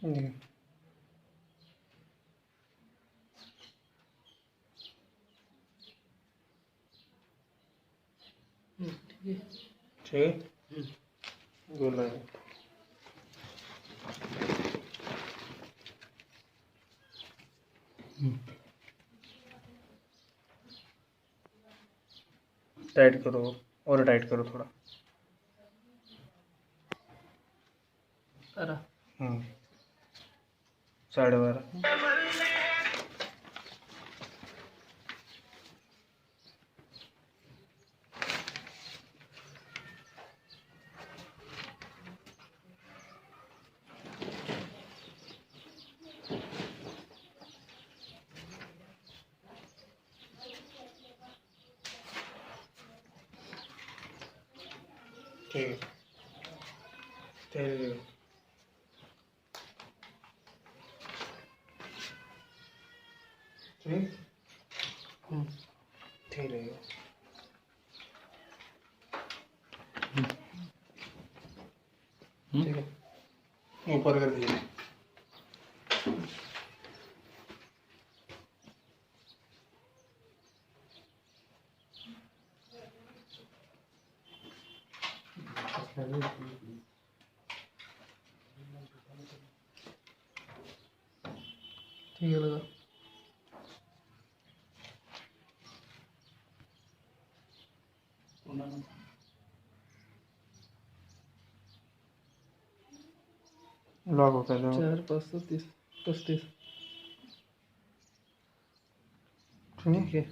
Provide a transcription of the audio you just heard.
जी। ठीक है। गोल लगा। टाइट करो और टाइट करो थोड़ा। साढ़े 12। ठीक है। ठीक ठीक रहेगा। ठीक है, ऊपर कर दीजिए। ठीक है, लगा। लॉक हो गया। 4 530 35। ठीक है।